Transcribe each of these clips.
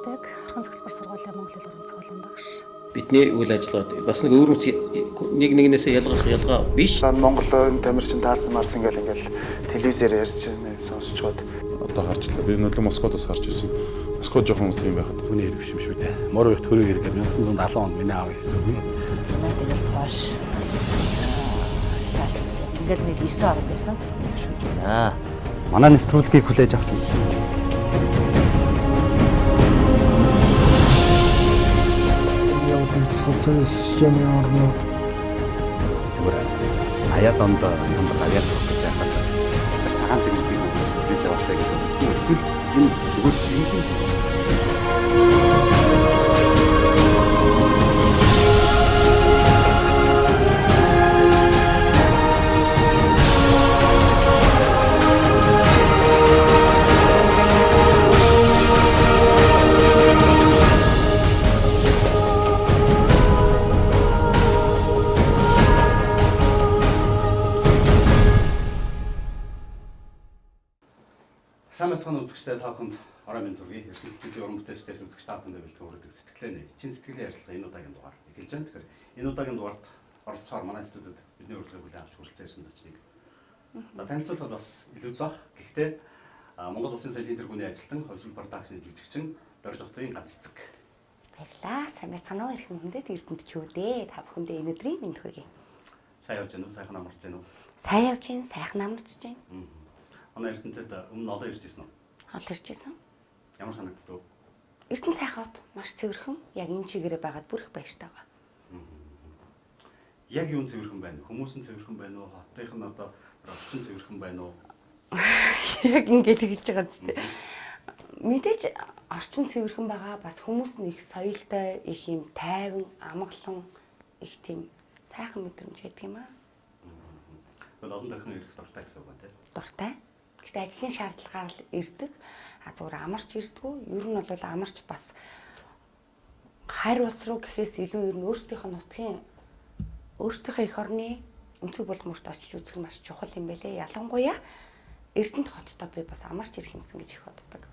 ажилладаг Орхон цогцлбор сургуулийн Монгол хэл уран зохиолын багш. Бидний үйл ажиллагаа бас нэг өөр нэг нэгнээс ялгах ялгаа биш. Монголын тамирчин таарсан марсан ингээл телевизээр ярьж сонсчод одоо харж илаа. Би нөлөө Москвадаас гарч ирсэн. Москва жоохон тийм байхад. Хүний хэрэг биш юм шүү дээ. Морь их төрөг хэрэг 1970 онд миний аав хийсэн. Тэгээд хоош. Ингээл нэг 9 орн байсан. Манай нэвтрүүлгийг хүлээж авч үзсэн. социалист системийн орнууд зүгээр аяад онд юм аваад гэж яхад тэр цагаан цэглэлтийг хүлээж аваасаа гэдэг. Эсвэл энэ зүгээр Самцхан үзэгчтэй та бүхэнд орой минь зүрхий эрхлэлтийн уран бүтээлчдээс үзэгч та бүхэндээ бэлтгэн хүргэдэг сэтгэлээ нэг чин сэтгэлийн ярилцлага энэ удаагийн дугаар эхэлж байна. Тэгэхээр энэ удаагийн дугаард оролцохоор манай студид бидний урилгыг хүлээн авч хүрэлцэн ирсэн зочныг танилцуулахад бас илүү зах. Гэхдээ Монгол Улсын соёлын тэргүүний ажилтан Хувьсгал продакшны жүжигчин Дорж Утгын ганц цэцэг. Баярлаа. Сайн байцгаана уу? Эрхэм хүндэт Эрдэнэт ч үү дээ. Та бүхэндээ энэ өдрийн мэнд хүргэе. Сайн явж байна уу? Сайхан амарч байна уу? Сайн явж байна. Сайхан амарч байна. Манай Эрдэнэтэд өмнө олон ирж ирсэн үү? Олон ирж ирсэн. Ямар санагддаг вэ? Эрдэнэ сайхаад маш цэвэрхэн. Яг энэ чигээрээ байгаад бүр их баяртай байгаа. Яг юу цэвэрхэн байна? Хүмүүс нь цэвэрхэн байна уу? Хотынх нь одоо орчин цэвэрхэн байна уу? Яг ингэж хэлж байгаа зү. Мэдээж орчин цэвэрхэн байгаа. Бас хүмүүс нь их соёлтой, их юм тайван, амгалан, их тийм сайхан мэдрэмж байдаг юм аа. Бол олон дахин ирэх дуртай гэсэн үг байна тийм. Дуртай. Гэтэ ажлын шаардлагаар л ирдэг. Зүгээр амарч ирдэггүй. Ер нь бол амарч бас харь улс руу гэхээс илүү ер нь өөрсдийнхөө нутгийн өөрсдийнхөө эх орны өнцөг булгамурт очиж үзэх маш чухал юм байлээ. Ялангуяа Эрдэнэт хоттой би бас амарч ирэх юмсан гэж их боддог.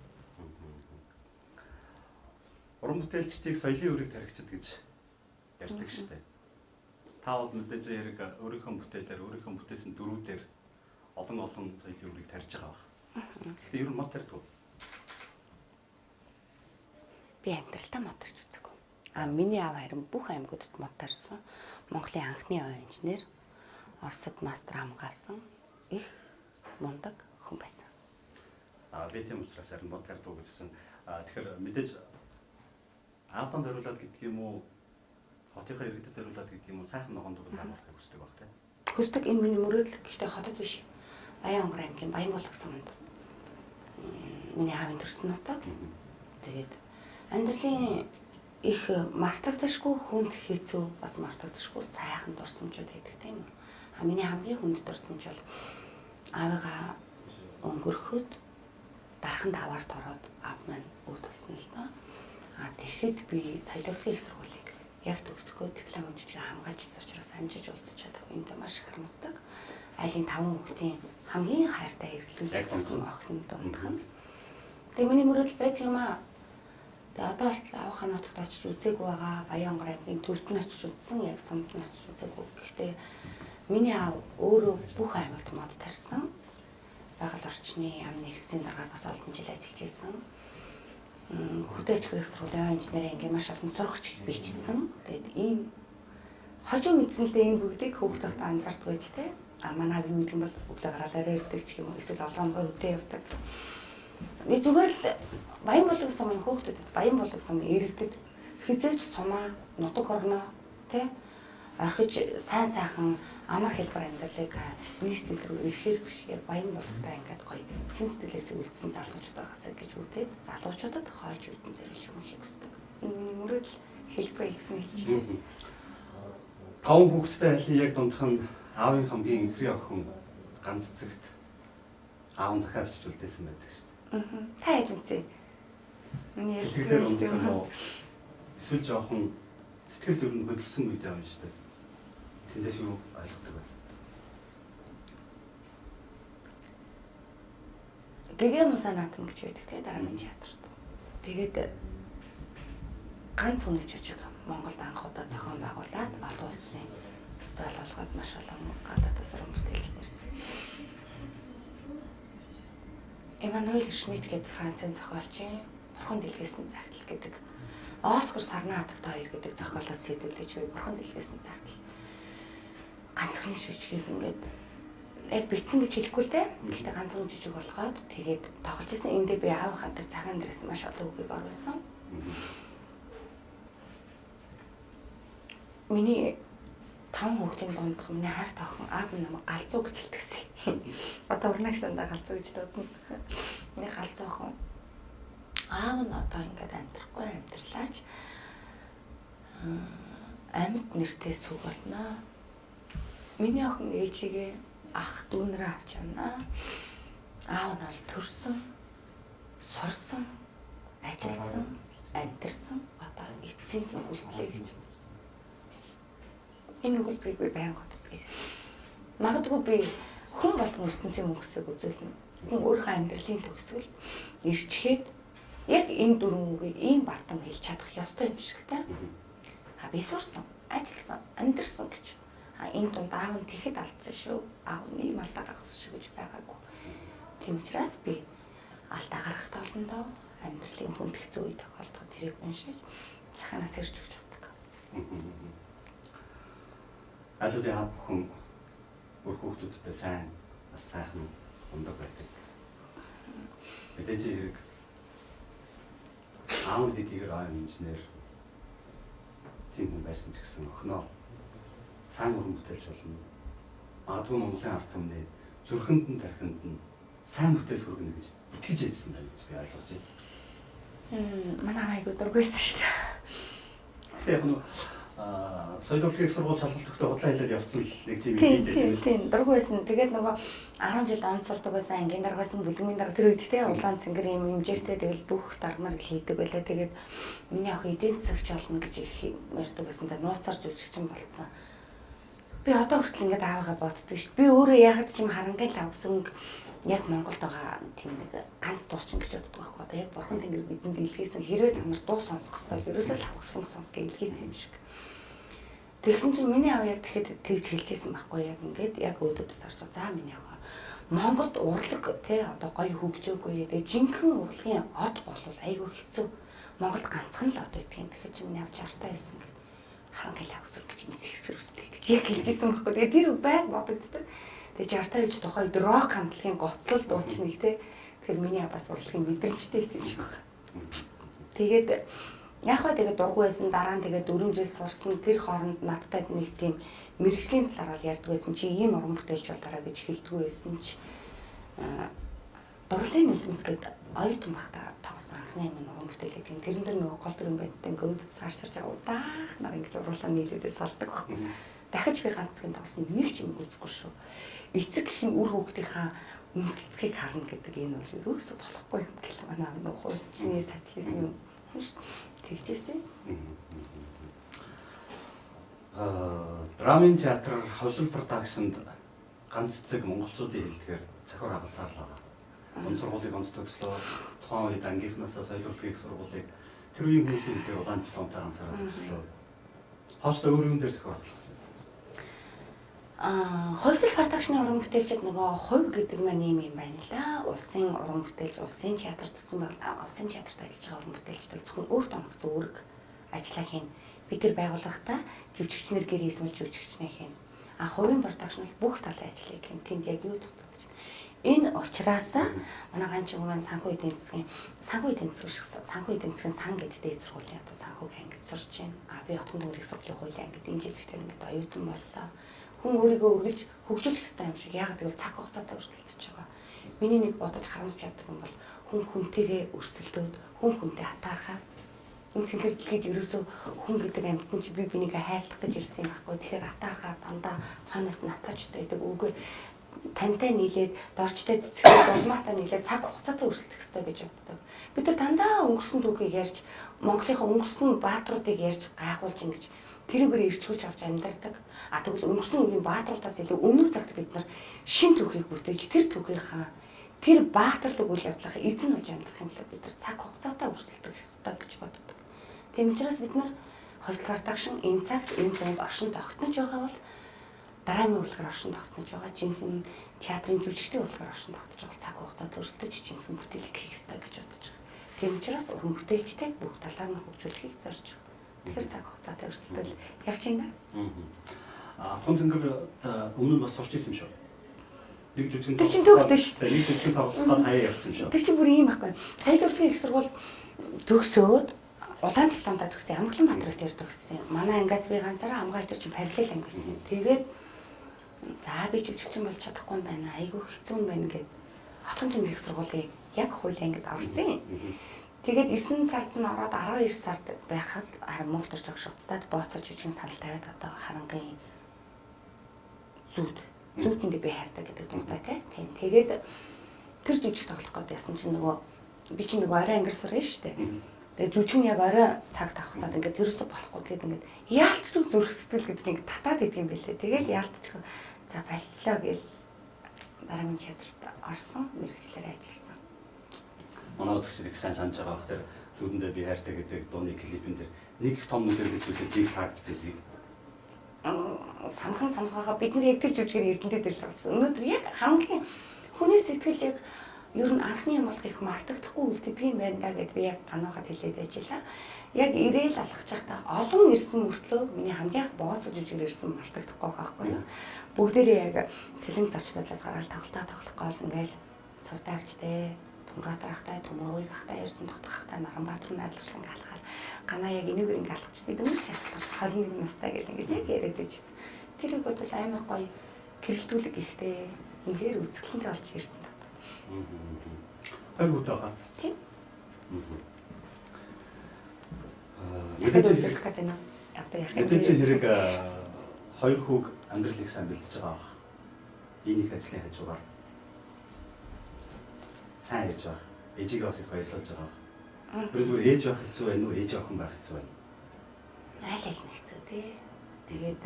Уран бүтээлчдийг соёлын үрийг тархицад гэж ярьдаг шүү дээ. Та бол мэдээж яриг өөрийнхөө бүтээлээр өөрийнхөө бүтээсэн дөрүүдээр олон соёлын үрийг тарьж байгаа баг. Гэхдээ ер нь мод тарьдаг уу? Би амьдралтаа мод тарьж үзээгүй. Миний аав харин бүх аймагуудад мод тарьсан. Монголын анхны оюун инженер, Оросд мастер хамгаалсан их мундаг хүн байсан. Би тийм учраас харин мод тарьдаг гэсэн. Тэгэхээр мэдээж аавтан зориулаад гэдэг юм уу? Хотынхаа иргэдэд зориулаад гэдэг юм уу? Сайхан ногоон дурыг байгуулахыг хүсдэг баг тийм. Хүсдэг энэ миний мөрөөдөл гэхдээ хотод биш. Баянгар аймгийн Баянбол гэсэн хүнд. Миний аавын төрсөн нутаг. Тэгээд амьдралын их мартагдашгүй хүнд хэцүү бас мартагдашгүй сайхан дурсамжууд байдаг тийм үү. Миний хамгийн хүнд дурсамж бол аавыгаа өнгөрөхөд дарханд аваарт ороод аав маань өвд болсон л доо. Тэгэхэд би соёлын их сургуулийг яг төгсгөө диплом жүжиг хамгаалж ирсэн учраас амжиж уулзчаад энд маш их харамсдаг. Айлын 5 хүүхдийн хамгийн хайртай хэрэглүүлсэн охин дундх нь. Тэгээ миний мөрөдөл байдаг юм аа. Тэгээ одоо болтол авахаа нутагт очиж үзээгүй байгаа. Баянгар аймгийн төвд нь очиж үзсэн, яг сумд нь очиж үзээгүй. Гэхдээ миний аав өөрөө бүх аймагт мод тарьсан. Байгаль орчны яамны нэгдсэн дараагаар бас олон жил ажиллаж ирсэн. Хөдөөж хүрэх сургуулийн инженерийн анги маш олон сурагч бичсэн. Тэгээд ийм хожуу мэдсэнлээ энэ бүгдийг хөөхд тахта анзаардаг байж тээ. Манай юу гэдэг юм бол өглөө гараад орой ирдэг ч юм уу эсвэл олонгоор өдөө явдаг. Би зүгээр л Баянболог сумын хөөхдөд Баянболог сумын иргэдэд хизээч сумаа нутаг орноо тий орхиж сайн сайхан амар хэлбэр амьдралыг нийслэл рүү ирэхээр биш яг Баянбологтой ингээд гоё чин сэтгэлээс үлдсэн залуучууд байгаасаа гэж үдээд залуучуудад хойч үдэн зэрэлж өгөхийг хүсдэг. Энэ миний мөрөөдөл хэлбэр ихсэн хэлж байна. 5 хүүхэдтэй айлын яг дундх нь аавын хамгийн энхри охин ганц цэгт аав нь захиа бичиж үлдээсэн байдаг шүү дээ. Та яд үнцээ. Миний ярьсан юм. Эсвэл жоохон сэтгэл дөрөнд хөдөлсөн үед явна шүү дээ. Тэндээс юу ойлгодог вэ? Гэгээ мусаа наадам гэж байдаг те дараагийн театрт. Тэгээд ганц хүний жүжиг Монголд анх удаа зохион байгуулад олон улсын фестивал болгоод маш олон гадаадаас уран бүтээлч нэрсэн. Эммануэль Шмидт гэдэг Францын зохиолчийн Бурхан дэлгэсэн цагтл гэдэг Оскар Сарна хатагт хоёр гэдэг зохиолоос сэдвүүлж буй Бурхан дэлгэсэн цагтл ганцхан жүжигийг ингээд яг битсэн гэж хэлэхгүй л дээ. Гэхдээ ганцхан жүжиг болгоод тэгээд тоглож исэн. Энд дээр би аав хатар цагаан дээрээс маш олон үгийг оруулсан. Миний 5 хүүхдийн дундх миний хайр тоохон аав намайг галзуу гэж хэлдэг. Одоо урнагч дандаа галзуу гэж дуудана. Миний галзуу охин аав нь одоо ингээд амьдрахгүй амьдралаач амьд нэртэй сүг болно. Миний охин ээжигээ ах дүүнрээ авч явна. Аав нь бол төрсөн, сурсан, ажилласан, амьдрсан одоо эцсийн үлдлээ гэж. Энэ үгэлбэрийг би байнга боддог. Магадгүй би хүн болгон ертөнцийн мөнгөсөг үзүүлнэ. Хүн өөрийнхөө амьдралын төгсгөл ирчгээд яг энэ дөрвөн үгийг ийм бартам хэлж чадах ёстой юм шиг та. Би сурсан, ажилласан, амьдрсан гэж. Энэ дунд аав нь тэгэхэд алдсан шүү. Аав нь ийм алдаа гаргасан шүү гэж байгаагүй. Тийм учраас би алдаа гаргах толондоо амьдралын хүндэгцэн үе тохиолдоход тэрийг уншиж цаханаас ирж өгч чаддаг. Алуудын хав бүхэн өөр хүүхдүүдтэй сайн бас сайхан ундаг байдаг. Мэдээж хэрэг аав дэдгээр аав инженер тийм хүн байсан ч гэсэн охиноо сайн уран бүтээлч болно. Магадгүй Монголын ард түмний зүрхэнд нь тархинд нь сайн бүтээл хүргэнэ гэж итгэж байсан байна гэж би ойлгож байна. Манай айгуу дургүйсэн шүү дээ. Яг нь соёлын их сургууль шалгалттай худлаа хэлээд явцсан л нэг тийм юм дээ. Тийм дургүйсэн. Тэгээд нөгөө 10 жил онц сурдаг байсан ангийн даргасан бүлгмийн дарга тэр үед те улаан цэнгэр юм хэмжээтэй тэгэл бүх дарганаар хийдэг байлаа. Тэгээд миний охин эдийн засагч болно гэж их ярьдаг байсан. Тэгээд нууцарч үжигчин болцсон. Би одоо хүртэл ингээд аавыгаа боддог шүү. Би өөрөө ягаад ч юм харангийн лавсанг яг Монголд байгаа тийм нэг ганц дуучин гэж боддог байхгүй. Одоо яг Бурхан Тэнгэр бидэнд илгээсэн хэрвээ та нар дуу сонсох хэрэгтэй. Ерөөсөө лавсанг сонсох гэж илгээсэн юм шиг. Тэгсэн чинь миний аав яг тэгэхэд тэгж хэлжсэн байхгүй яг ингээд яг өөдөөс орж за миний аав Монголд урлаг тий одоо гоё хөгжөөгүй. Тэгээ жинхэнэ урлагийн од болвол айгүй хэцүү. Монголд ганцхан л од байдгийн. Тэгэхээр чи миний аав 60 таа байсан гэд харангийн лавсанг гэж энэ сэгсрүүстэй гэж яг хэлжсэн байхгүй. Тэгээ тэр байг бодогддог. Тэгээ 60 таа гэж тухайд рок хамтлагийн гоцлол дуучныг тий. Тэгэхээр миний аав бас урлагийн мэдрэмжтэй байсан юм шиг байна. Тэгээд яг хөө тэгээд дургүй байсан дараа нь тэгээд 4 жил сурсан тэр хооронд надтай нэг тийм мэрэгжлийн талаар бол ярьдаг байсан чи ийм уран бүтээлч болоорой гэж хэлдэг байсан чи дурлалын нулимс гэдэг оюутан багтаа тоглосон анхны минь уран бүтээлэг юм тэрэн дээр нөгөө гол дүрэн байдтай ингээд өөдөд сарчирж байгаа удаах нар ингээд уруулаа нийлүүдээ салдаг байхгүй дахиж би ганцхан тоглосон нэг ч юм үзэхгүй шүү эцэг гэх нь үр хүүхдийнхаа үнсэлцгийг харна гэдэг энэ бол ерөөсө болохгүй юм гэл манай нөгөө хуульчны социализм юм тэгжээсэн. Драмын театр Ховсол продакшнд ганц цэг монголчуудын хэлдгээр захиар хагалсаар л байгаа. Унд сургуулийг онц төгслөө тухайн үед ангийнхнаасаа соёлын их сургуулийг тэр үеийн хүмүүсийн хэлдгээр улаан дипломтой ганцаараа төгслөө. Хооштой өөр юм дээр захиар хагалсан. Ховсол продакшны уран бүтээлчид нөгөө хувь гэдэг маань юм байна л да. Улсын уран бүтээлч, улсын театр төсөн байгаад улсын театрт ажиллаж байгаа уран бүтээлчд зөвхөн өөртөө оногдсон үүрэг ажиллаа хийн. Бид тэр байгууллагатаа жүжигчнэр гэр хийсэн жүжигчнээ хийн. Хувийн продакшн бол бүх талын ажлыг хийн. Тэнд яг юу дутагдаж байна. Энэ учраас манай ганчин хүмүүс санхүү эдийн засгийн сан гэдэг дээд сургуулийн одоо санхүүгийн ангид сурч байна. Би Хотгон Тэнгэрийн сургуулийн хуулийн ангид энэ жил битэр ингээд оюутан боллоо. Хүн өөрийгөө үргэлж хөгжүүлэх хэрэгтэй юм шиг. Яг гэвэл цаг хугацаатай өрсөлдөж байгаа. Миний нэг бодож харамсч явдаг юм бол хүн хүнтэйгээ өрсөлдөөд хүн хүнтэй хатаархаад энэ цэнхэр дэлхийд ерөөсөө хүн гэдэг амьтан чи би бинийг хайрлах гэж ирсэн юм байхгүй. Тэгэхээр хатаархаад дандаа хойноос натаачтай байдаг. Үгүй тантай нийлээд дорчтой цэцгэлээ долмаатай нийлээд цаг хугацаатай өрсөлдөх хэрэгтэй гэж боддог. Бид нар дандаа өнгөрсөн түүхийг ярьж Монголынхаа өнгөрсөн баатруудыг ярьж гайхуулж ингэж тэрүүгээр ирчгүүлж авч амьдардаг. Тэгвэл өнгөрсөн үеийн баатруудаас илүү өмнөх цагт бид нар шин түүхийг бүтээж тэр түүхийнхаа тэр баатарлаг үйл явдлынхаа эзэн болж амьдрах юм л бид нар цаг хугацаатай өрсөлдөх ёстой гэж боддог. Тийм учраас бид нар хосл продакшн энэ цагт энэ зуунд оршин тогтнож байгаа бол драмын урлагаар оршин тогтнож байгаа. Жинхэнэ театрын жүжигчдийн урлагаар оршин тогтнож байгаа цаг хугацаанд өрсөлдөж жинхэнэ бүтээлэг хийх ёстой гэж бодож байгаа. Тийм учраас уран бүтээлчтэй бүх талаар нь хөгжүүлэхийг зорж байгаа. Тэгэхээр цаг хугацаатай өрсөлдөл явж байна. Том тэнгэр өмнө нь бас сурч ирсэн юм шүү. Нэг жүжигэн Тэр чинь төгөлтэй шүү дээ. Нэг жүжигэн тоглоход хаяа явсан юм шүү. Тэр чинь бүр ийм байхгүй. Соёлын урлагийн их сургууль төгсөөд улаан дипломтой төгссөн. Амгаланбаатар дээр төгссөн. Манай ангиас би ганцаараа хамгаалт төр чинь параллел анги байсан. Тэгээд за би жүжигчин болж чадахгүй юм байна. Айгүй хэцүү юм байна гэд Хотгон тэнгэр их сургуулийн яг хуулийн ангид орсон. Тэгээд 9 сард нь ороод 12 сард байхад Монгол төрч огшгоцтаад бооцорж жүжигэн санал тавиад одоо харангийн зүүтэндээ би хайртай гэдэг дуутай тийм. Тэгээд тэр жүжиг тоглох гээд ясан чинь би чинь орой ангир сурна шүү дээ. Тэгээд жүжиг нь яг орой цаг тавхацаад ингээд ерөөсө болохгүй тэгээд ингээд яалтч зүрх сэтгэл гэдэг чинь ингээд татаад идэв юм билээ. Тэгээд яалтч за боллоо гэл дараагийн театрт орсон мэрэгчлэр ажилласан. Манай үзэгчид их сайн санаж байгаа бах тэр зүудэндээ би хайртай гэдэг дууны клипэн дээр нэг их том нүдээр хэлжүүлээд тийг таагдчихдаг. Санахаа бид нар яг тэр жүжигээр эрдэнэтэй дээр сонссон. Өнөөдөр яг хамгийн хүний сэтгэл яг ер нь анхны юм болох их мартагдахгүй үлддэг юм байна да гэд би яг танаахад хэлээд ажиллаа. Яг ирээл алхаж байхдаа олон ирсэн мөртлөө миний хамгийн их бооцож жүжигээр ирсэн мартагдахгүй байхгүй юу. Бүгдээрээ яг сэлэн зарчнуудаас гараад тоглох гол ингээл суудаагчтэй Төмрөдөрхтэй, Төмрөгийг ахтай, Эрдэнэ тогтохтай, Наранбаатар найрлагч ингээ алхахаар ганаа яг энэгээр ингээ алхчихсан. Дөнгөж чадвар 21 настай гэл ингээ яг яриад байжсэн. Тэрийг бодвол амар гоё гэрэлтүүлэг ихтэй үнээр үзэсгэлэнтэй болж ирдэн тоо. Айгуу таахаа. Тийм. Мэдээж хэлэх гэдэг нь одоо яг мэдээж хэрэг хоёр хүүг амьдралыг сайн бэлдэж байгаа бах. Энийг ажлын хажуугаар сайн ээж байх. Ээжигээ бас их баярлуулж байгаа. Тэр зүгээр ээж байх хэцүү байна уу? Ээж охин байх хэцүү байна. Айл хэцүү тий. Тэгээд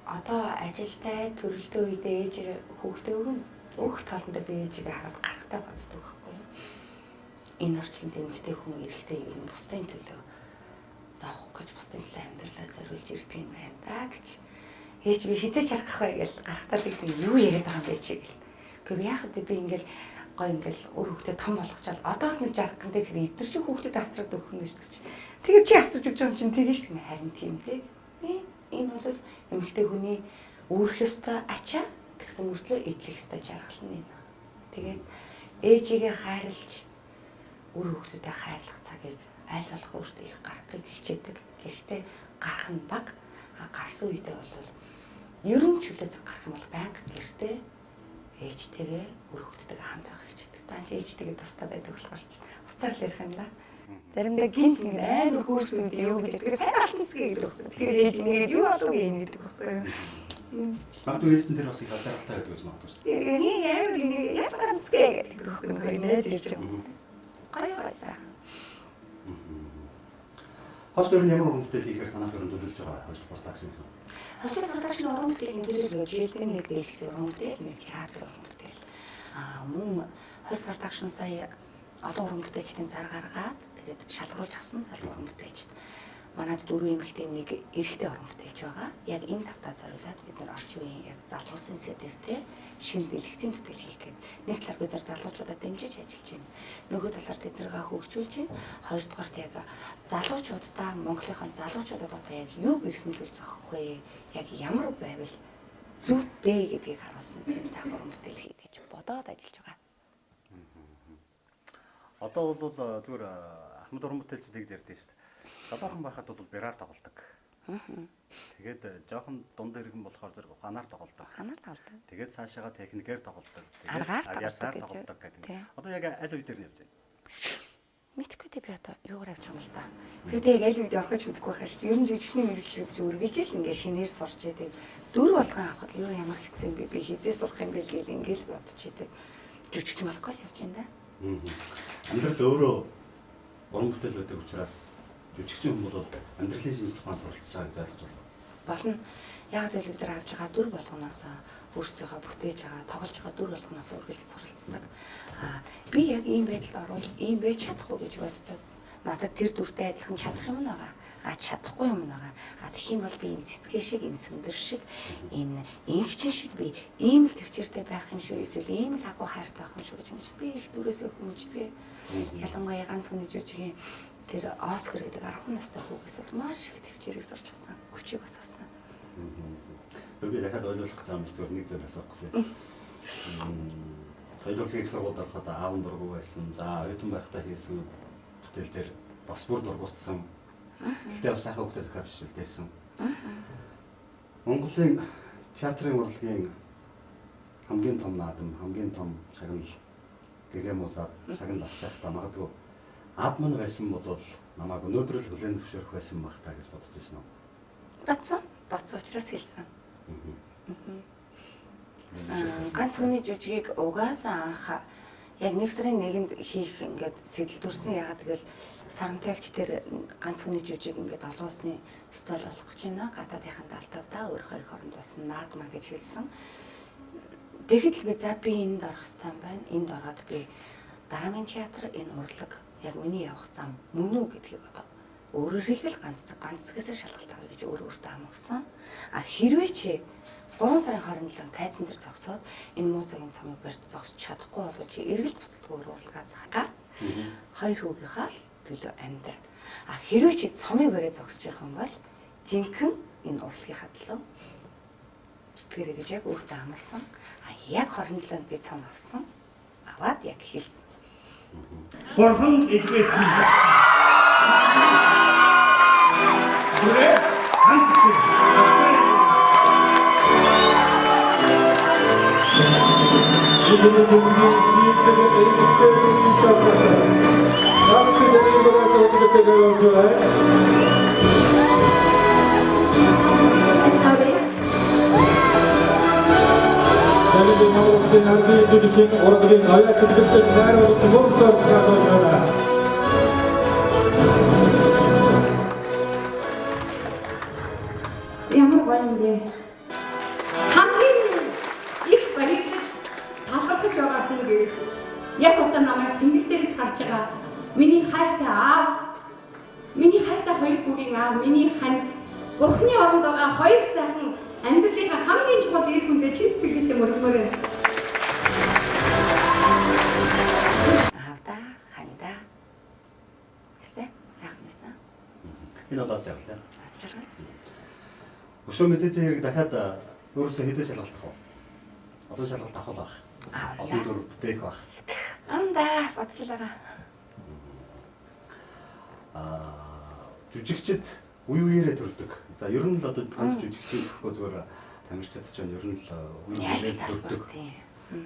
одоо ажилтай төрөлтөө үедээ ээжээ хүүхдээ өгнө. Өөх таландаа би ээжигээ хараад гарахтаа боддог байхгүй юу? Энэ орчинд эмэгтэй хүн эрэхтэй ер нь бусдын төлөө зовх гэж бусдын төлөө амьдралаа зориулж ирдэг юм байна да гэж. Ээж би хизээч харах вэ гэж гарахтаа тэгтээ юу яриад байгаа юм бэ чи гэл. Гэхдээ яах вэ би ингээл гой ингээл өөр хүүхдээ том болгочоод одоо л нэг жаргах гэнтэй хэрэг эдгээр чи хүүхдэд авчраад өгөх юм шүү дээ. Тэгээд чи авчирч өгч байгаа юм чинь тэгэж шүү дээ. Харин тийм дээ. Энэ бол эмэгтэй хүний өөрөх ёстой ачаа тэгсэн мөртлөө эдлэх ёстой жаргал нь энэ. Тэгээд ээжигээ хайрлж өөр хүүхдүүдэд хайрлах цагийг аль болох өөртөө их гаргахыг хичээдэг. Гэхдээ гарах нь баг. Гарсан үедээ бол ер нь чөлөө гарах юм бол банк гэртээ ээжтэйгээ өөр хүүхдтэйгээ хамт байх хичээдэг. Тааш ээжтэйгээ тустай байдаг болохоор ч уцаар л ярих юм да. Заримдаа гинт нэг амар хөрс үед юу гэж яддаг сайн алтцгээ гэдэг байхгүй. Тэгэхээр ээж нэгээд юу болов гэх гэдэг байхгүй юу. Магадгүй ээжтэн тэр бас их алдаргалтай байдаг гэж магадгүй шүү дээ. Амар нэг ясгаацгээ гэдэг байхгүй юу. Хоёр найз ирж байгаа. Гоё байсан. Хос дөрөв ямар уран бүтээл хийхээр танах өрөнд төлөвлөж байгаа хос продакшн юм. Хос продакшн уран бүтээлийн төлөвлөгөө жилдээ нэг дэлгэц уран бүтээл, нэг театр уран бүтээл. Мөн хос продакшн сая олон уран бүтээлчдийн зар гаргаад тэгээд шалгаруулж авсан залуу уран бүтээлчд. Манайд 4 эмэгтэй нэг эрэгтэй уран бүтээлч байгаа. Яг энэ тавтаа зориулаад бид нар орчин үеийн яг залуусын сэдвтэй шинэ дэлгэцийн бүтээл хийх гээд нэг талаар бид нар залуучуудад дэмжиж ажиллаж байна. Нөгөө талаар тэднийгээ хөгжүүлж байна. Хоёрдугаарт яг залуучуудаа Монголынхаа залуучуудад одоо яг юуг эрхэмлүүл зохих вэ? Яг ямар байвал зөв бэ гэдгийг харуулсан тийм сайхан уран бүтээл хийх гэж бодоод ажиллаж байгаа. Одоо бол зүгээр Ахмад уран бүтээлч тэгж ярьдээ шүү дээ. Залуухан байхад бол бяраар тоглодог. Тэгээд жоохон дунд иргэн болохоор зэрэг ханаар тоглодог. Ханаар тоглодог. Тэгээд цаашаага техникээр тоглодог. Тэгээд ясаар тоглодог гэдэг. Одоо яг аль үе дээр нь явж байна? Мэдхгүй дээ би одоо юугаар явж байгаа юм л да. Би тэг аль үед орохч мэдэхгүй байгаа шүү дээ. Ер нь жүжигчний мэргэжлүүд ч үргэлжил ингээ шинээр сурч идэг. Дөрв болгон авахд юу ямар хэцүү юм бэ? Би хизээ сурах юм бэл гэл ингээл бодож идэг. Жүжигч болохгүй л явж байна да. Амьдрал өөрөө уран бүтээл байдаг учраас жүжигчин хүмүүс бол амьдралын шинж тухайн суралцж байгааг ойлгож байна. Болно. Яг л бид нар авч байгаа дүр болгоноос өөрсдийнхөө бүтээж байгаа, тоглож байгаа дүр болгоноос үргэлж суралцдаг. Би яг ийм байдалд орвол ийм байж чадахгүй гэж боддог. надад тэр дүртэй адилхан чадах юм байгаа. Чадахгүй юм байгаа. Тэгэх юм бол би энэ цэцгээ шиг, энэ сүндэр шиг, энэ инхчин шиг би ийм л төвчээртэй байх юм шүү, эсвэл ийм л агуу хайртай байх юм шүү гэж би их дүүрээсээ хүмүүждэг. Ялангуяа ганц хүний жүжигийн тэр Оскар гэдэг 10 настай хүүгээс бол маш их төвчээрийг сурч авсан, хүчийг бас авсан. Би дахиад ойлгох гэж байгаа юм зүгээр нэг зүйл асуух гэсэн. Соёлын их сургуульд ороход аав дургу байсан. За оюутан байхдаа хийсэн бүтээл дээр бас бүр дургуутсан. Гэхдээ бас сайхан хүүхдээ зохиолч шилдээсэн. Монголын театрын урлагийн хамгийн том наадам, хамгийн том шагнал гэгэмузаад шагнал авчихтаа магадгүй ад мань байсан бол намайг өнөөдөр л хүлээн зөвшөөрөх байсан баг та гэж бодож байсан уу? Бацсан учраас хэлсэн. Ганц хүний жүжигийг угаасаа анх яг 1 сарын 1-нд хийх ингээд сэтэл яагаад гэвэл сарамтайгч тэр ганц хүний жүжиг ингээд олон улсын фестивал болох гэж байна. Гадаадынхаа даалтавдаа өөрөө их оронд болсон наадмаа гэж хэлсэн. Тэгэхэд л би за би энд орох хэрэгтэй юм байна. Энд ороод би дараагийн театр энэ урлаг яг миний явах зам мөн үү гэдгийг одоо өөрөөр хэлбэл ганц цагаас шалгалт авъя гэж өөртөө амгсан. Хэрвээ чи 3 сарын 27-нд тайзан дээр зогсоод энэ муу цагийн цомыг барьж зогсож чадахгүй бол чи эргэлт буцдаггүй урлагаас хаа. 2 хүүгийнхаа л төлөө амьдрал. Хэрвээ чи цомыг барьж зогсож явах юм бол жинхэнэ энэ урлагийнхаа төлөө зүтгэрэй гэж яг өөртөө амласан. Яг 27-нд би цом авсан. Аваад яг хэлсэн. Бурхан илгээсэн. Түрээ ганц зүйл. Ямар гоё юм бэ? Хамгийн их баярлаж талархаж байгаа хүн гэвэл яг одоо намайг тэмдэг дээрээс харж байгаа миний хайртай аав, миний хайртай 2 хүүгийн аав, миний хань Бурхны оронд байгаа 2 сайхан амьдралынхаа хамгийн чухал эрх хүндээ чин сэтгэлээсээ мөргмөр юм. Аавда, ханда. Сайхан. Энэ бол сайн тийм. Аз жаргал. Өшөө мэдээж хэрэг дахиад өөрөөсөө хизээ шалгалт авах уу? Одоо шалгалт авах байх. Одоо дөр бүтээх байх. Андаа бодчихлаа. Жүжигчд үе үеэрээ төрдөг. За ер нь л одоо ганц жүжигчийн гэхгүй зүгээр тамирчид ч ер нь л үе үеэрээ төрдөг.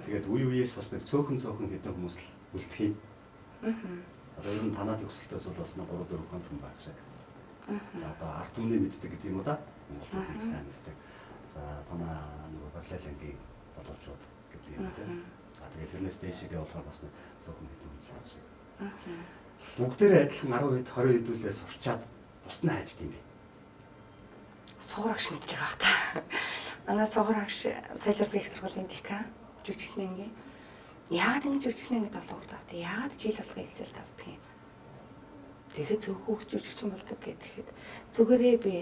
Тэгээд үе үеэс бас нэг цөөхөн хэдэн хүмүүс л үлдэх юм. Одоо ер нь танаад өсөлтөөс бол бас 3-4 хүн байх шиг. За одоо ард түмний мэддэг гэдэг юм уу да? Монголчууд сайн мэддэг. За танаа нөгөө Барлалангийн залуучууд гэдэг юм тийм. За тэгээд тэрнээс дээшгээ болохоор бас нэг цөөхөн хэдэн хүн байх шиг. Бүгдээрээ адилхан 10 хэд 20 хэдүүлээ сурчаад бус нь хайж тийм бэ. Суурагш мэдж байгаа та. Манай суурагш соёлын их сургуулийн декан жүжигчнэнгийн яагаад ингэ жүжигчнэн гэдэг олонгод авдаг? Яагаад жил болгон эсэлт авдаг юм? Тэгэхээр зөв хүүхд жүжигчин болдог гэхэд зүгээрээ би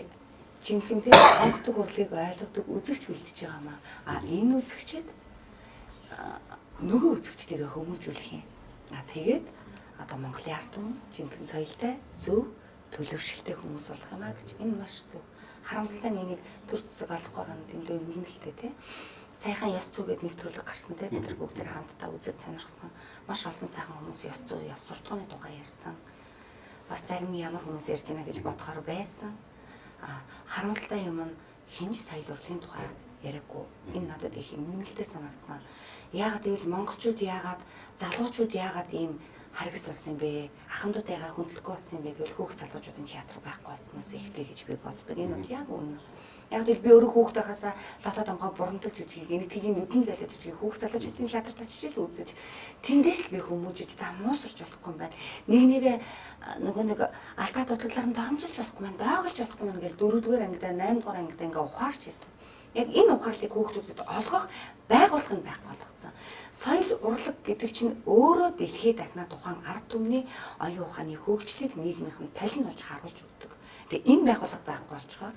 жинхэнэ тэр онгодог урлагийг ойлгодог үзэгч бэлтэж байгаа маа. Энэ үзэгчэд нөгөө үзэгчтэйгээ хүмүүжүүлэх юм. Тэгээд одоо Монголын ард түмэн жинхэнэ соёлтой зөв төлөвшөлтэй хүмүүс болох юм а гэж энэ маш зөв. Харамсалтай нэг төр зэсэг олох байгаа нь дэндүү нэгнэлтэй тий. Сайхан ёс зүйгээд нэвтрүүлэг гарсан тий. Бид нар бүгд хамтдаа үзэж сонирхсан. Маш олон сайхан хүмүүс ёс зүй, ёс суртахууны тухай ярьсан. Бас зарим ямар хүмүүс ярьж байна гэж бодохоор байсан. Харамсалтай юм нь хинж соёл урлагийн тухай яриаггүй. Энэ надад их нэгнэлтэй санагдсан. Яагаад гэвэл монголчууд яагаад залуучууд яагаад ийм харгас болсон бэ? Ахмадууд яагаад хүндлэхгүй болсон юм бэ гэвэл хүүхд залуучуудын театр байхгүй болсноос ихтэй гэж би боддог. Энэ нь яг үнэ. Яг л би өөрөө хүүхдээ хасаа лото домгоо бурамдаг жүжигийг энэ тгийн нүдэн зайлаж жүжигийг хүүхд залуучуудын театрт очиж л үзэж тэндээс л би хүмүүжиж за муусарч болохгүй юм байна. Нэгээ нөгөө нэг алдаа дутагдлаар нь доромжилж болохгүй юм байна. Доогөлж болохгүй юм гэж 4-р ангидаа 8-р ангидаа ингээ ухаарч ирсэн. Яг энэ ухаарлыг хүүхдүүдэд олгох байгууллага нь байхгүй болгоцсон. Соёл урлаг гэдэг чинь өөрөө дэлхийд дахнаад ухаан ард түмний оюун ухааны хөгжлийг нийгмийнх нь толин болж харуулж өгдөг. Тэгээ энэ байгууллага байхгүй болчоор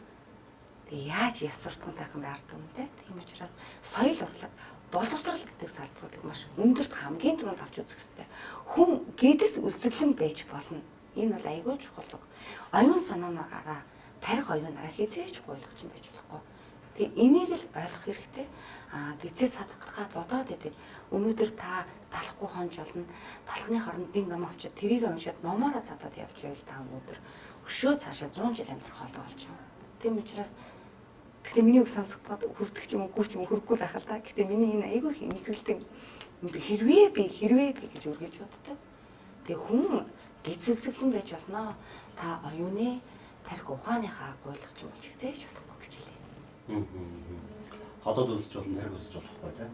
тэгээ яаж яс суртахуунтай юм бэ ард түмэнтэй. Тийм учраас соёл урлаг боловсрал гэдэг салбаруудыг маш өндөрт хамгийн түрүүнд авч үзэх хэрэгтэй. Хүн гэдэс үлсгэлэн байж болно. Энэ бол айгүй чухал. Оюун санаанаараа тарих оюунаараа хизээж гуйлгаж юм байж болохгүй. Тэгээ энийг л ойлгох хэрэгтэй. Гизээ садгахаа бодоод идэг. Өнөөдөр та талахгүй хонж болно. Талхны хоронд дин ном авчиад тэрийг уншаад номоороо цадаад явж байвал та өнөөдөр өшөө цаашаа 100 жил амьдрах хоолой болж байгаа. Тийм учраас гэхдээ миний үг сонсоход хүрдэг ч юм уу, ч юм уу хүрхгүй л ахал та. Гэхдээ миний энэ айгүй хэмцгэлтэй хэрвээ би гэж үргэлж боддог. Тэгээ хүн гизүүлсэглэн байж болно. Та оюуны тарих ухааныхаа гуйлгаж юм болж хизээж болохгүй гэж лээ. Хотод үзэж болно, тарих үзэж болохгүй тийм.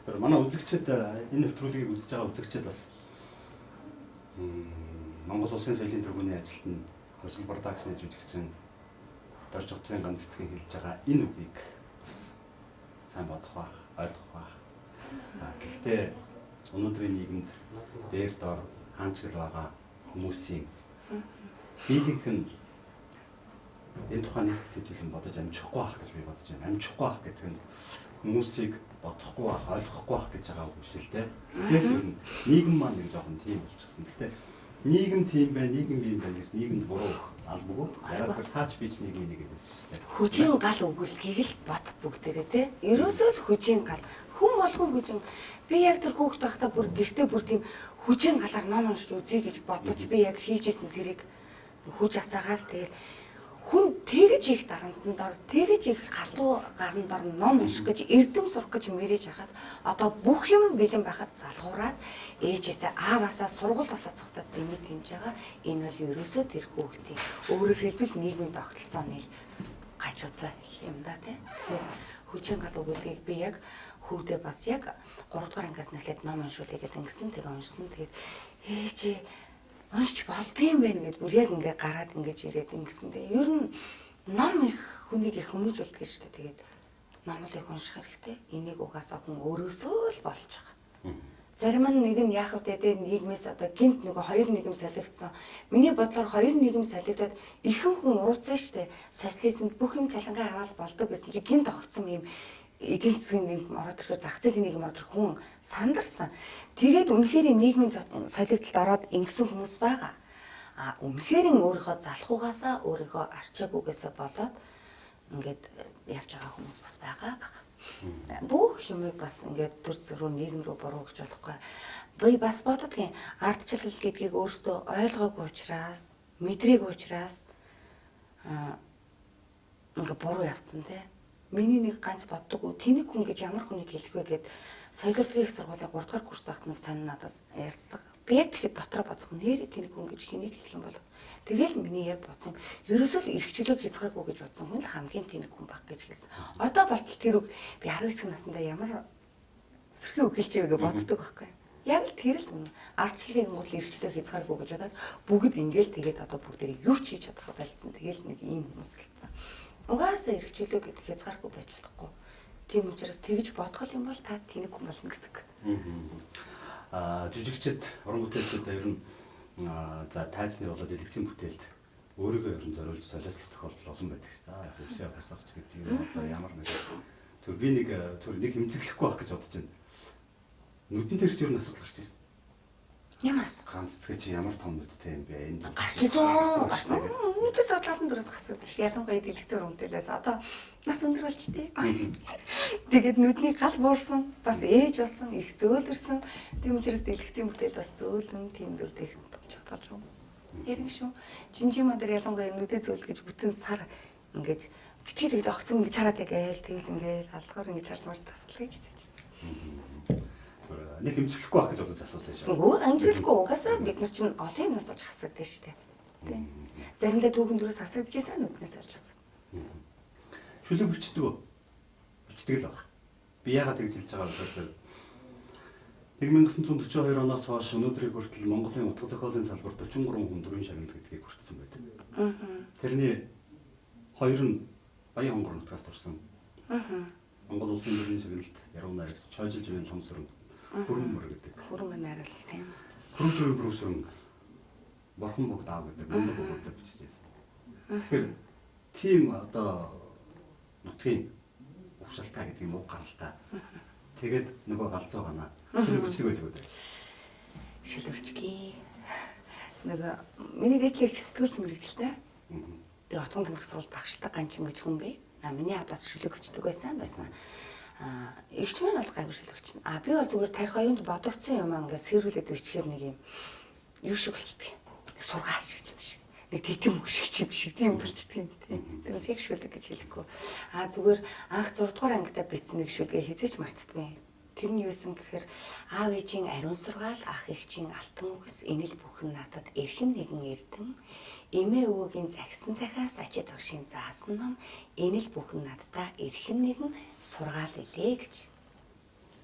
Тэр манай үзэгчид энэ нэвтрүүлгийг үзэж байгаа үзэгчид бас Монгол улсын соёлын тэргүүний ажилтны Хөрсөл продакшны жүжигчин Дорж Утгын ганц цэцгийн хэлж байгаа энэ үгийг бас сайн бодох байх, ойлгох байх. Гэхдээ өнөөдрийн нийгэмд дээр дор хаанчгал байгаа хүмүүсийн биелийнх нь энэ тухайн их төдийлөн бодож амжихгүй байх гэж би бодож байна. Амжихгүй байх гэдэг нь хүмүүсийг бодохгүй байх, ойлгохгүй байх гэж байгаа үг шил дээ. Тэгэхээр нийгэм маань нэг жоохон тийм болчихсон. Гэхдээ нийгэм тийм бай, нийгэм юм байна гэж нийгэмд буруу албагүй. Яагаад гэвэл таач бич нийгмийн нэг гэдээс шүү дээ. Хүжийн гал өгүүлгийг л бот бүгдээрээ те. Ерөөсөө л хүжийн гал. Хүн болгон хүжин. Би яг тэр хүүхэд байхдаа бүр гэртээ бүр тийм хүжийн галаар ном уншиж үзье гэж бодож би яг хийжсэн тэрийг хүж асаагаал тэгээд хүн тэгж их дарамтанд ор тэгж их хатуу гаранд ор ном унших гэж эрдэм сурах гэж мэрэж хахад одоо бүх юм бэлэн байхад залхуураад ээжээсээ ааваасаа сургуулиасаа цогтоод дэмэд хэмж байгаа. Энэ бол ерөөсөө тэр хүүхдийн өөрөөр хэлбэл нийгмийн тогтолцооны гажуудаа юм да тий. Тэгэхээр хүчин гал өгүүлгийг би яг хүүдээ бас яг 3 дугаар ангиас нэхлээд ном уншуулъя гэдэг ингэсэн тэгээ уншсан тэгээд ээжээ уншиж болдгийм байх гэд бүр яг ингээ гараад ингэж ирээд ингэсэн. Тэгээ ер нь ном их хүнийг их хүмүүжүүлдэг шүү дээ. Тэгээд номыг их унших хэрэгтэй. Энийг угаасаа хүн өөрөөсөө л болж байгаа. Зарим нь нэг нь яах вэ дээ нийгмээс одоо гинт нөгөө хоёр нийгэм солигдсон. Миний бодлоор хоёр нийгэм солигдоод ихэнх хүн урууцсан шүү дээ. Социализмд бүх юм цалингаа аваад болдог гэсэн чи гинт огцсон юм эдийн засгийн нийгэм ороод ирэхээр зах зээлийн нийгэм ороод хүн сандарсан. Тэгээд үнэхээр нийгмийн солигдолд ороод ингэсэн хүмүүс байгаа. Үнэхээр өөрийнхөө залхуугаасаа өөрийнхөө арчаагүйгээсээ болоод ингээд явж байгаа хүмүүс бас байгаа. Бүх юмыг бас ингээд төр зөрүү нийгэм рүү буруу гэж болохгүй. Би бас боддгийн ардчлал гэдгийг өөртөө ойлгоогүй учраас, мэдрээгүй учраас ингээд буруу явцсан те. Миний нэг ганц боддог. Тэнийг хүн гэж ямар хүнийг хэлэх вэ гэд соёл урлагийн сургуулийн 3 дугаар курс тахт нэг сайн надаас ярилцдаг. Би яг тэгэхэд дотроо бодсон. Нэрээ тэнийг хүн гэж хэнийг хэлэх юм бол тэгэл миний яг бодсон юм. Ерөөсөө л эрхчлөөг хязгааргүй гэж бодсон хүн л хамгийн тэнийг хүн баг гэж хэлсэн. Одоо болтол тэр үг би 19 наснда ямар сэрхий үг хэлж байгааг боддог байхгүй. Яг л тэр л үнэ. Ардчлалын гол эрхчлөөг хязгааргүй гэж бодоод бүгд ингээл тэгээд одоо бүгдээ юу ч хийж чадах байлцсан. Тэгэл нэг ийм хүмүүс хэлсэн. Угаасаа эрхчлөө гэдэг хязгааргүй байж болохгүй. Тийм учраас тэгж бодгол юм бол та тэнийг хүн болно гэсэн үг. Жүжигчид, уран бүтээлчид ер нь за тайзны болоод дэлгэцийн бүтээлд өөрийгөө ер нь зориулж солиослох тохиолдол олон байдаг шүү дээ. Яг өвсөө хасагч гэдэг юм одоо ямар нэг зөв би нэг хэмцэглэхгүй байх гэж бодож байна. Нүдэн дээр ч ер нь асуудал гарч ирсэн. Ямар ганц цэцгээ чи ямар том нүдтэй юм бэ? Энд гарч ирсэн. Нүдээс одлон дөрөс гасдаг ш. Ялангуяа дэлгэцэн өрөмтөлөөс одоо нас өндөр болж тээ. Тэгээд нүдний гал буурсан, бас ээж болсон, их зөөлрсөн. Тийм учраас дэлгэцэн бүтээл бас зөөлөн тийм дүр тех тогтоож байгаа. Ярин шүү. Жинжима дээр ялангуяа нүдээ зөөл гэж бүтэн сар ингэж битгий гэж огцом ингэж хараад ягайл тэгэл ингээл алгаар ингэж харж март тасгал гэж хэлсэн. Нэг хэмцэглэхгүй байх гэж бодож асуусан шүү. Үгүй хэмцэглэхгүй угаасаа бид нар чинь олон юмнаас олж хасагдсан шүү дээ. Тэ. Заримдаа түүхэн дөрөөс хасагдчихсан нүднээс олж хасан. Шүлэг бичдэг үү? Бичдэг л баг. Би яагаад тэгж хэлж байгаа вэ? 1942 оноос хойш өнөөдрийг хүртэл Монголын утга зохиолын салбар 43 хүн дөрвөн шагнал гэдгийг хүртсэн байдаг. Тэрний хоёр нь Баян хонгор нутгаас төрсэн. Монгол улсын төрийн сэгэлэлд яруу найрагч чойжилж буй ломсрон хөрөн мөр гэдэг. Хөрөнгө найрал тийм. Хөрөн борхон бүгд аав гэдэг мундаг өгүүлбэр бичижсэн. Тэгэхээр тийм одоо нутгийн угшилтаа гэдэг юм уу гаралтай. Тэгээд нөгөө галзуу гана. Шилэгчдэг байлгүй дээ. Шилэгчгүй. Нөгөө миний дэхлэх сэтгүүлч мэрэгчлээ. Тэгээ отгон гэрх сурал багштай ганчин гэж хүн бэ. Миний абаас шилэгчдэг байсан. Игч маань бол гайгүй шилэгч. Би бол зүгээр тарих оюунд бодогдсон юм аа ингээд сэрүүлээд бичгээр нэг юм юу шиг болчихдаг. Сургаал шиг юм шиг. Нэг тэтэм үг шиг юм шиг тийм болчихдаг юм. Тэрээс яг шүлэг гэж хэлэхгүй. Зүгээр анх 6 дугаар ангидаа бичсэн нэг шүлгээ хизээч мартдаггүй. Тэр нь юусэн гэхээр аав ээжийн ариун сургаал, ах эгчийн алтан үгс, энэл бүхэн надад эрхэм нэгэн эрдэн, эмээ өвөгийн загсан цахиас ачид агшийн заасан ном, энэл бүхэн наддаа эрхэм нэгэн сургаал илээ гэж.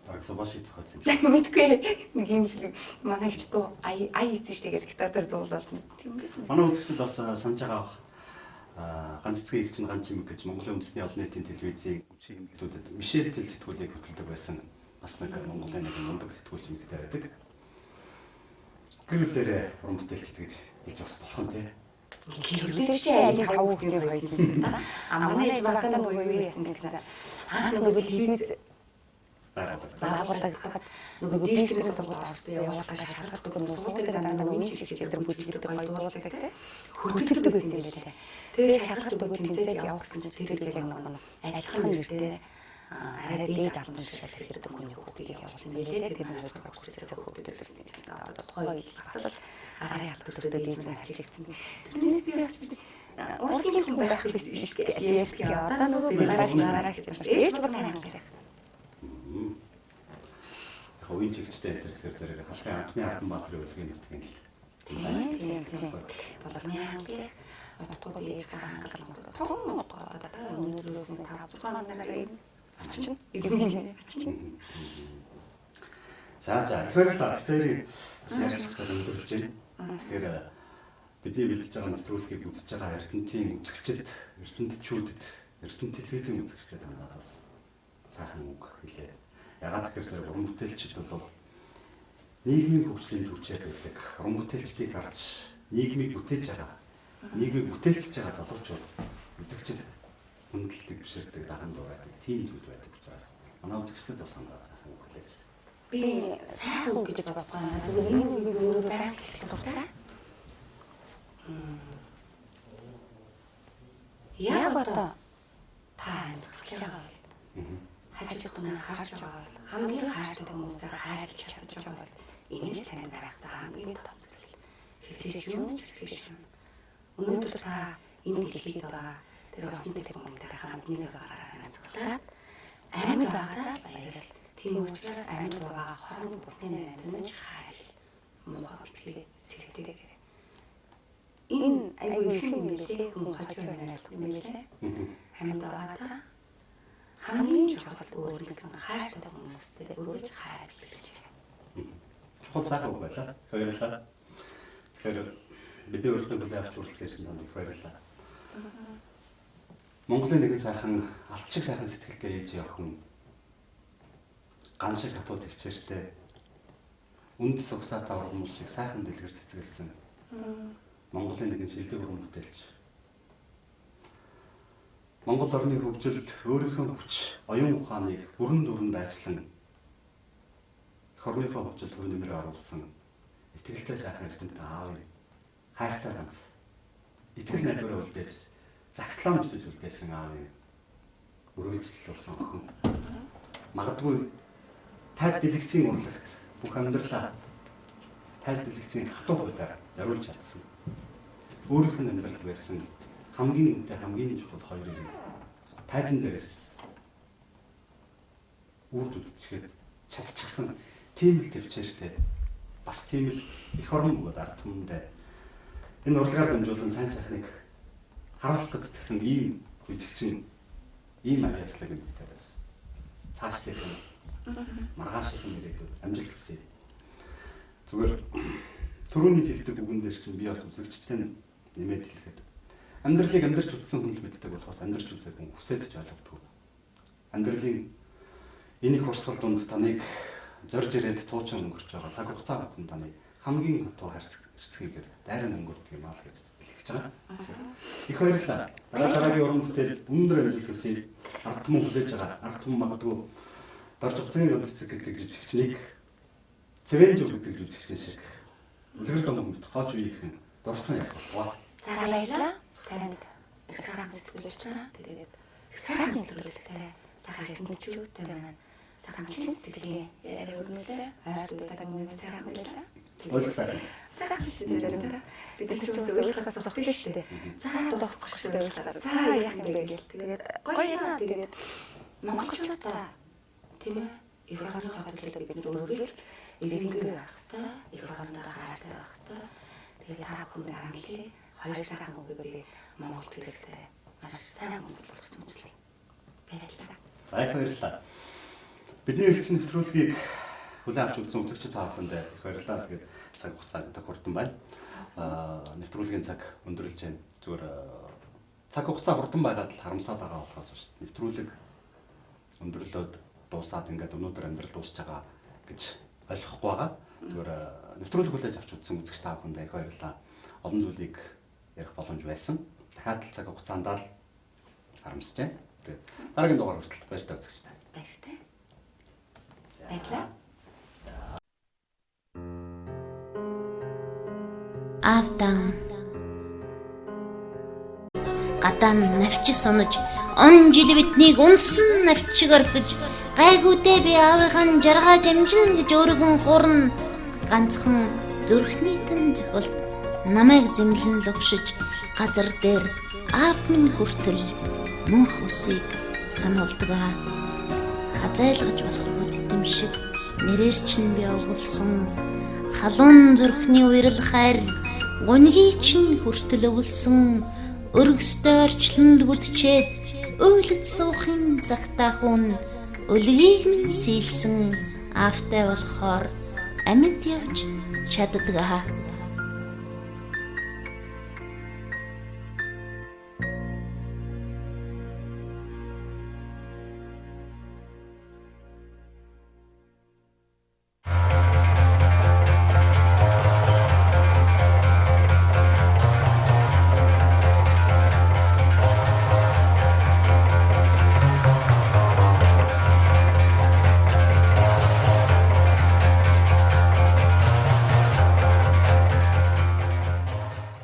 Аргасаа баш хийцгээсэн. Мэдгүй нэг юм шиг манай ихч дуу ай хийсэн штэ гэдэг гитар дээр дуулаад тийм байсан. Манай үзэгчид бас санаж байгаа ганц цэцгийн их чинь ганц юм гэж Монголын үндэсний олон нийтийн телевизийн үчиг хэмнэлтүүдэд Мишель Тэл сэтгүүлийг хөтөлдөг байсан. Бас нэг Монголын нэг мундаг сэтгүүлч юм гэдэг байдаг. Гэрэл дээр уран бүтээлчд гэж хэлж бас болох юм тий. Гэрлээ чи айлын 5 хүүхдийн хоёр юм да. Манай ээж багтаа нөгөө юу яасан гэсэн. Анх нөгөө телевиз бааруулаад нөгөө дийлхнээс сургууль орсон явуулах гэж шалгалт өгөх сургуульд дандаа нөгөө энэ чиглэлээр дээр бүжиглдэг гоё дуулдаг те. Хөдөлгдөг байсан юм байна те. Тэгээ шалгалт өгөх тэмцээд явах гэсэн чинь тэр яг нөгөө адилхан нэртэй арай дээд албан тушаал хэрэгтэй хүний хүүхдийг явуулсан байлээ. Тэр нэг хоёр курсээс хүүхдүүд ирсэн чинь одоо тухайн асал арай алдуулдаг дээд нь авчигдсан. Тэрнээс би бас урлагийн хүн байх байсан шүү дээ. Ярьдаг одоо нөгөө би багш нараа гэж байна. Ээж бүр хангах. Ховын чигчтэй энэ тэгэхээр зэрэг халахын анхны хатан баатрын үлгийн нутгийн л. Тийм. Болгоны хангах. Отгоо бийж хангах. Том отгоо одоо өнөөдрөөс нэг 5-6 хоногоор юм. Ачин. За тэгэхээр бактерийн бас ярьж цаасан өндөрч байна. Тэгэхээр бидний бэлдэж байгаа нэвтрүүлгийг үзэж байгаа эрдэнтийн үзэгчид, эрдэнтчүүдэд, эрдэнэт телевизийн үзэгчдэд надаас сайхан үг хэлээ. Ягаад гэхээр уран бүтээлчид бол нийгмийн хөгжлийн түвшээр байдаг. Уран бүтээлчдийг харж нийгмийг бүтээж байгаа, нийгмийг бүтээлцэж байгаа залуучууд үзэгчид хүндэлдэг биширдэг дахин дуу байдаг. Тийм зүйл байдаг учраас манай үзэгчдэд бас санаа сайхан үг хэлж. Би сайхан үг гэж бодохгүй байна. Зүгээр энэ үгийг өөрөө байх хэрэгтэй дуртай. Яг одоо та амьсгалж байгаа бол хажууд нь харж байгаа бол хамгийн хайртай хүмүүсээ хайрлаж чадж байгаа бол энэ л танд байхсан хамгийн том зүйл. Хизээч юм ч биш юм. Өнөөдөр та энэ дэлхийд байгаа тэр олон тэр хүмүүстэй хамт нэг гараар амьсгалаад амьд байгаад баярал. Тийм учраас амьд байгаа хорон бүхний амьд ч хайр. Муу битгий сэтгдэг. Энэ аюул юм билээ хүн хажуу найрлах юм билээ. Амьд байгаадаа хамгийн чухал өөр нэгэн хайртай хүмүүстэй өрөөж хайр билж байна. Чухал сайхан үг байлаа. Баярлалаа. Тэгэхээр бидний урилгын бүлээн авч хүрэлцсэн танд их баярлалаа. Монголын нэгэн сайхан алчиг сайхан сэтгэлтэй ээж явах хүн ган шиг хатуу төвчээртэй үнд сугсаатай ургамал шиг сайхан дэлгэр цэцгэлсэн Монголын нэгэн шилдэг уран бүтээлч. Монгол орны хөгжилд өөрийнхөө хүч, оюун ухааныг бүрэн дүрэнд ажиллан эх орныхоо хөгжилд хөв нэмрээ оруулсан итгэлтэй сайхан эрдэмтэн аавын хайртай ганц итгэл найдвараа үлдээж загтлаа бичиж үлдээсэн аавын өрөөлцөл болсон охин. Магадгүй тайз дэлгэцийн урлагт бүх амьдралаа тайз дэлгэцийн хатуу хуулиар зориулж чадсан. Өөрийнх нь амьдралд байсан хамгийн үнэтэй хамгийн чухал хоёрыг тайзан дээрээс үрд үдчихэд чадчихсан тийм л төвчээртэй бас тийм л их орон бөгөөд ард түмэндээ энэ урлагаар дамжуулан сайн сайхныг харуулах гэж тэгсэн ийм үжигчин ийм авьяаслаг юм гэдэг бас цаашдаа маргааш их ирээдүйд амжилт хүсье. Зүгээр түрүүний хэлдэг үгэн дээр чинь би бас үзэгчтэй нэмээд хэлэхэд амьдралыг амьдарч үзсэн хүн л мэддэг болохоос амьдарч үзэх хүн хүсэж ч ойлгодог. амьдралын энийг хурцлах дунд таныг зорж ирээд туучин өнгөрч байгаа цаг хугацаа бүхэн таны хамгийн хатуу харьцагчдгээр дайран өнгөрдөг юм аа л гэж хэлж байгаа. Их баярлалаа. Дараагийн уран бүтээл өндөр амжилт хүсье. Ард түмэн хүлээж байгаа. Ард түмэн магадгүй дорж утгын үндэстэг гэдэг жүжигчнийг Цэвэнжүү гэдэг жүжигчин шиг үлгэр дунд хооч үеийнхэн дурсан яг болов. За баярлалаа. Танд их сайхан сэтгэлж байна. Тэгээд их сайхан нэвтрүүлэгтэй сайхан эрдэнэчүүдтэй маань сайхан чин сэтгэлийн яриа өрнөлөө ойртуулдаг өмнө сайхан байлаа. Ойлголоо. Сайхан шийдвэрээ бид нар ч бас ойлгохоос зогтсон шүү дээ. За дуусахгүй шүү дээ ойлголоо. За яах юм бэ гээл. Тэгээд гоё яа тэгээд монголчуудаа тийм ээ их орныхоо төлөө бид нар өргөж ирэнгүй байх хэвээр их орондоо хараатай байх хэвээр. Тэгээд та бүхэнд амлие хоёр сайхан үг би монгол хэлээр маш сайн сонсох юм. Баярлалаа. За баярлалаа. Бидний хэлсэн нэвтрүүлгийг хүлээн авч үзсэн үзэгчид та бүхэнд их баярлалаа. Тэгээд цаг хугацаа гэдэг хурдан байна. Нэвтрүүлгийн цаг өндөрлж байна. Зүгээр цаг хугацаа хурдан байгаад л харамсаад байгаа болохоос биш. Нэвтрүүлэг өндөрлөөд дуусаад ингээд өнөөдөр амьдрал дуусч байгаа гэж ойлгохгүй байгаа. Зүгээр нэвтрүүлэг хүлээж авч үзсэн үзэгч та бүхэнд их баярлалаа. Олон зүйлийг ярих боломж байсан. Дахиад цаг хугацаанд л харамсаж байна. Тэгээд дараагийн дугаар хүртэл баяртай үзэгчтэй. Баяртай. Баярлалаа. Авдан гадаан навчи сунаж он жил биднийг унсан навчиг орхиж гайгүйдээ би аавынхаа жаргаа жамжин гэж өөргөн гурна ганцхан зүрхний тэн зохилт намайг зэмлэн лувшиж газар дээр аав минь хүртэл мөнх усыг сануулдаг хазайлгаж болохгүй тэтэм шиг нэрээр чинь би овголсон халуун зүрхний уйрал хайр гунгийн чинь хүртэл өвлсөн өргөстэй орчлонд бүдчээд уйлд суухын цагтаа хүн өлгийг минь сийлсэн аавтай болохоор амьд явж чаддаг